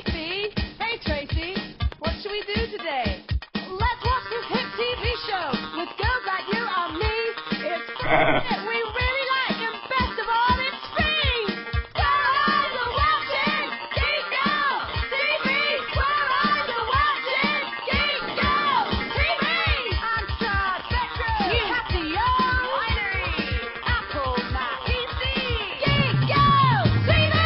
Tracy! Hey, Tracy! What should we do today? Let's watch this hit TV show with girls like you and me. It's it we really like, and best of all, it's free! Where eyes are watching Geek Girl TV! Where eyes are watching Geek Girl TV! I'm Star Spectrum! You have the binary! Apple, Mac, PC! Geek Girl TV!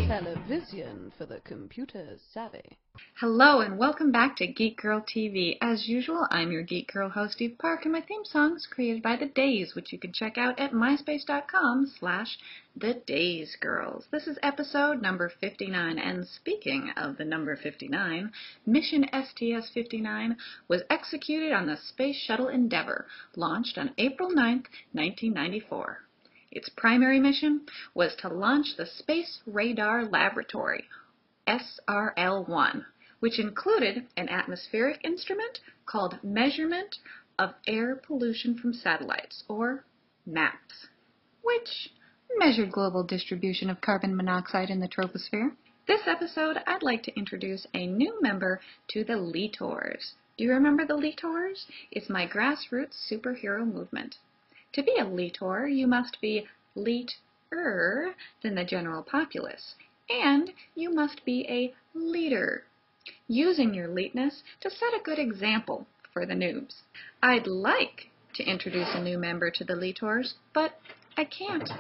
Television for the computer savvy. Hello and welcome back to Geek Girl TV. As usual, I'm your Geek Girl host, Eve Park, and my theme song is created by The Days, which you can check out at myspace.com/TheDaysGirls. This is episode number 59, and speaking of the number 59, Mission STS-59 was executed on the Space Shuttle Endeavour, launched on April 9th, 1994. Its primary mission was to launch the Space Radar Laboratory, SRL-1, which included an atmospheric instrument called Measurement of Air Pollution from Satellites, or MAPS, which measured global distribution of carbon monoxide in the troposphere. This episode, I'd like to introduce a new member to the L33tors. Do you remember the L33tors? It's my grassroots superhero movement. To be a L33tor, you must be leet-er than the general populace, and you must be a leader, using your leetness to set a good example for the noobs. I'd like to introduce a new member to the L33tors, but I can't.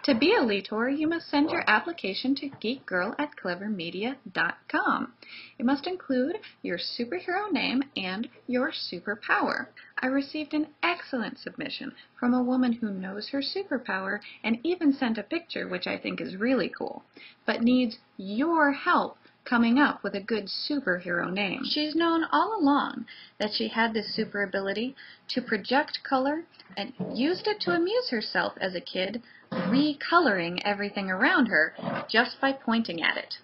To be a L33tor, you must send your application to geekgirl@clevermedia.com. It must include your superhero name and your superpower. I received an excellent submission from a woman who knows her superpower and even sent a picture, which I think is really cool, but needs your help coming up with a good superhero name. She's known all along that she had this super ability to project color and used it to amuse herself as a kid, recoloring everything around her just by pointing at it.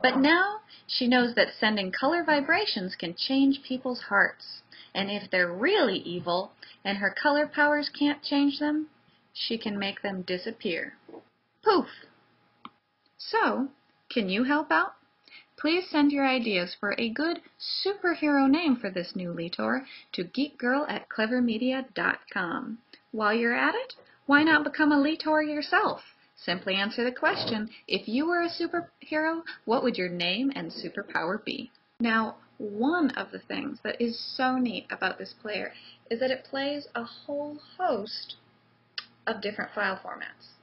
But now she knows that sending color vibrations can change people's hearts, and if they're really evil and her color powers can't change them, she can make them disappear. Poof! So, can you help out? Please send your ideas for a good superhero name for this new L33tor to geekgirl@clevermedia.com. While you're at it, why not become a L33tor yourself? Simply answer the question, if you were a superhero, what would your name and superpower be? Now, one of the things that is so neat about this player is that it plays a whole host of different file formats.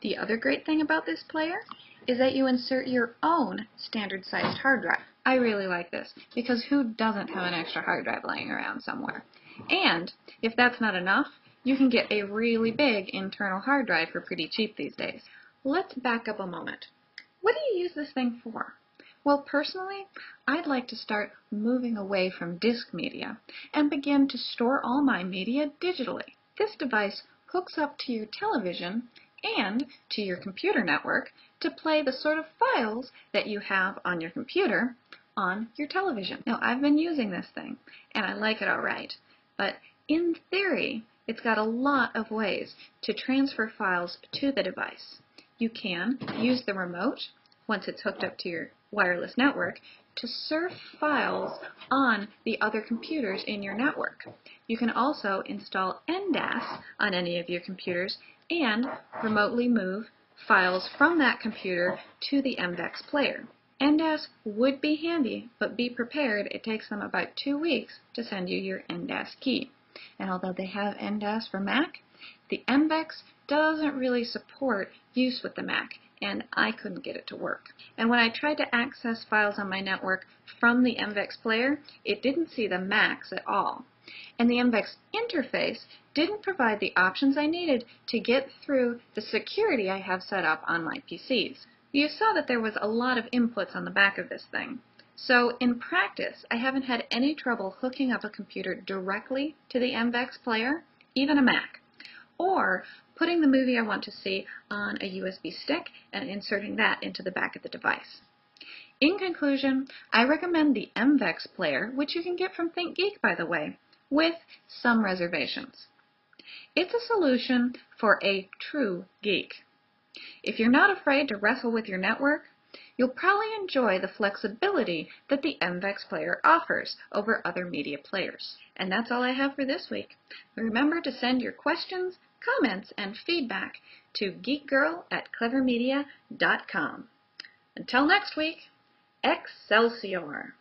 The other great thing about this player is that you insert your own standard-sized hard drive. I really like this, because who doesn't have an extra hard drive laying around somewhere? And if that's not enough, you can get a really big internal hard drive for pretty cheap these days. Let's back up a moment. What do you use this thing for? Well, personally, I'd like to start moving away from disk media and begin to store all my media digitally. This device hooks up to your television and to your computer network to play the sort of files that you have on your computer on your television. Now, I've been using this thing, and I like it all right, but in theory, it's got a lot of ways to transfer files to the device. You can use the remote, once it's hooked up to your wireless network, to surf files on the other computers in your network. You can also install NDAS on any of your computers and remotely move files from that computer to the Mvix player. NDAS would be handy, but be prepared, it takes them about 2 weeks to send you your NDAS key. And although they have NDAS for Mac, the Mvix doesn't really support use with the Mac, and I couldn't get it to work. And when I tried to access files on my network from the Mvix player, it didn't see the Macs at all. And the Mvix interface didn't provide the options I needed to get through the security I have set up on my PCs. You saw that there was a lot of inputs on the back of this thing. So in practice, I haven't had any trouble hooking up a computer directly to the Mvix player, even a Mac, or putting the movie I want to see on a USB stick and inserting that into the back of the device. In conclusion, I recommend the Mvix player, which you can get from ThinkGeek, by the way, with some reservations. It's a solution for a true geek. If you're not afraid to wrestle with your network, You'll probably enjoy the flexibility that the Mvix player offers over other media players. And that's all I have for this week. Remember to send your questions, comments, and feedback to geekgirl@clevermedia.com. Until next week, Excelsior!